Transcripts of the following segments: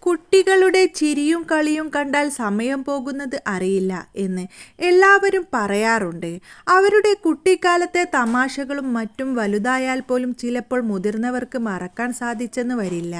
കുട്ടികളുടെ ചിരിയും കളിയും കണ്ടാൽ സമയം പോകുന്നത് അറിയില്ല എന്ന് എല്ലാവരും പറയാറുണ്ട്. അവരുടെ കുട്ടിക്കാലത്തെ തമാശകളും മറ്റും വലുതായാൽ പോലും ചിലപ്പോൾ മുതിർന്നവർക്ക് മറക്കാൻ സാധിച്ചെന്ന് വരില്ല.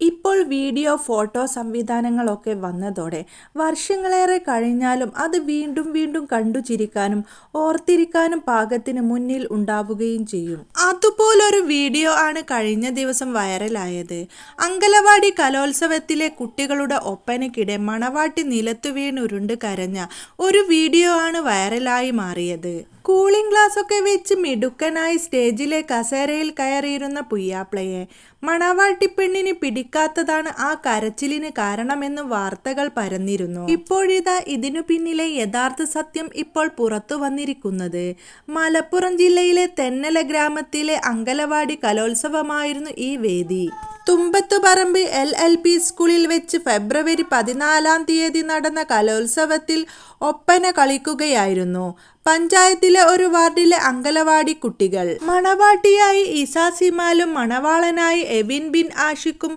ഇപ്പോൾ വീഡിയോ, ഫോട്ടോ സംവിധാനങ്ങളൊക്കെ വന്നതോടെ വർഷങ്ങളേറെ കഴിഞ്ഞാലും അത് വീണ്ടും വീണ്ടും കണ്ടു ചിരിക്കാനും ഓർത്തിരിക്കാനും പാകത്തിന് മുന്നിൽ ഉണ്ടാവുകയും ചെയ്യും. അതുപോലൊരു വീഡിയോ ആണ് കഴിഞ്ഞ ദിവസം വൈറലായത്. അങ്കലവാടി കലോത്സവത്തിലെ കുട്ടികളുടെ ഒപ്പനയ്ക്കിടെ മണവാട്ടി നിലത്തു വീണുരുണ്ട് കരഞ്ഞ ഒരു വീഡിയോ ആണ് വൈറലായി മാറിയത്. കൂളിംഗ് ഗ്ലാസൊക്കെ വെച്ച് മിടുക്കനായി സ്റ്റേജിലെ കസേരയിൽ കയറിയിരുന്ന പുയ്യാപ്ലയെ മണവാട്ടിപ്പെണ്ണിന് പിടിക്കാത്തതാണ് ആ കരച്ചിലിന് കാരണമെന്ന് വാർത്തകൾ പരന്നിരുന്നു. ഇപ്പോഴിതാ ഇതിനു പിന്നിലെ യഥാർത്ഥ സത്യം ഇപ്പോൾ പുറത്തു വന്നിരിക്കുന്നത്. മലപ്പുറം ജില്ലയിലെ തെന്നല ഗ്രാമത്തിലെ അങ്കലവാടി കലോത്സവമായിരുന്നു ഈ വേദി. തുമ്പത്തുപറമ്പ് LLP സ്കൂളിൽ വെച്ച് ഫെബ്രുവരി 14 നടന്ന കലോത്സവത്തിൽ ഒപ്പന കളിക്കുകയായിരുന്നു പഞ്ചായത്തിലെ ഒരു വാർഡിലെ അങ്കലവാടി കുട്ടികൾ. മണവാട്ടിയായി ഇസാസിമാലും മണവാളനായി എവിൻ ബിൻ ആഷിഖും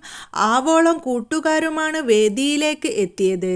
ആവോളം കൂട്ടുകാരുമാണ് വേദിയിലേക്ക് എത്തിയത്.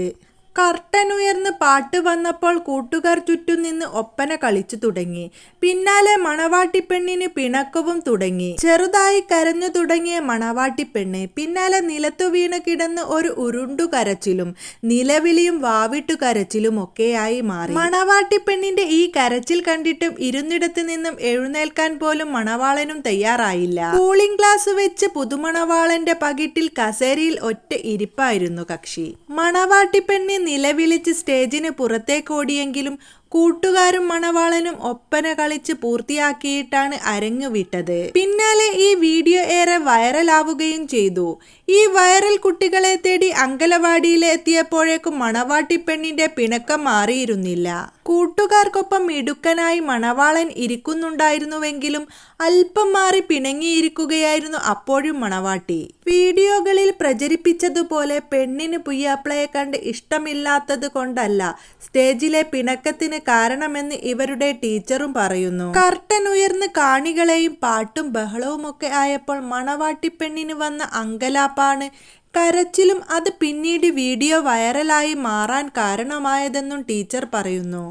കർട്ടൻ ഉയർന്ന് പാട്ട് വന്നപ്പോൾ കൂട്ടുകാർ ചുറ്റും നിന്ന് ഒപ്പന കളിച്ചു തുടങ്ങി. പിന്നാലെ മണവാട്ടിപ്പെണ്ണിന് പിണക്കവും തുടങ്ങി. ചെറുതായി കരഞ്ഞു തുടങ്ങിയ മണവാട്ടിപ്പെണ്ണ് പിന്നാലെ നിലത്തു വീണ് കിടന്ന് ഒരു ഉരുണ്ടു കരച്ചിലും നിലവിളിയും വാവിട്ടു കരച്ചിലും ഒക്കെയായി മാറി. മണവാട്ടിപ്പെണ്ണിന്റെ ഈ കരച്ചിൽ കണ്ടിട്ടും ഇരുന്നിടത്ത് നിന്നും എഴുന്നേൽക്കാൻ പോലും മണവാളനും തയ്യാറായില്ല. കൂളിംഗ് ഗ്ലാസ് വെച്ച് പുതുമണവാളന്റെ പകിട്ടിൽ കസേരയിൽ ഒറ്റ ഇരിപ്പായിരുന്നു കക്ഷി. മണവാട്ടിപ്പെണ്ണ് നിലവിളിച്ച് സ്റ്റേജിന് പുറത്തേക്കോടിയെങ്കിലും കൂട്ടുകാരും മണവാളനും ഒപ്പന കളിച്ച് പൂർത്തിയാക്കിയിട്ടാണ് അരങ്ങുവിട്ടത്. പിന്നാലെ ഈ വീഡിയോ ഏറെ വൈറലാവുകയും ചെയ്തു. ഈ വൈറൽ കുട്ടികളെ തേടി അങ്കലവാടിയിൽ എത്തിയപ്പോഴേക്കും മണവാട്ടിപ്പെണ്ണിന്റെ പിണക്കം മാറിയിരുന്നില്ല. കൂട്ടുകാർക്കൊപ്പം മിടുക്കനായി മണവാളൻ ഇരിക്കുന്നുണ്ടായിരുന്നുവെങ്കിലും അല്പം മാറി പിണങ്ങിയിരിക്കുകയായിരുന്നു അപ്പോഴും മണവാട്ടി. വീഡിയോകളിൽ പ്രചരിപ്പിച്ചതുപോലെ പെണ്ണിന് പുയ്യാപ്ലയെ കണ്ട് ഇഷ്ടമില്ലാത്തത് കൊണ്ടല്ല സ്റ്റേജിലെ പിണക്കത്തിന് കാരണമെന്ന് ഇവരുടെ ടീച്ചറും പറയുന്നു. കർട്ടൻ ഉയർന്ന് കാണികളെയും പാട്ടും ബഹളവുമൊക്കെ ആയപ്പോൾ മണവാട്ടിപ്പെണ്ണിന് വന്ന അങ്കലാപ്പാണ് കരച്ചിലും അത് പിന്നീട് വീഡിയോ വൈറലായി മാറാൻ കാരണമായതെന്നും ടീച്ചർ പറയുന്നു.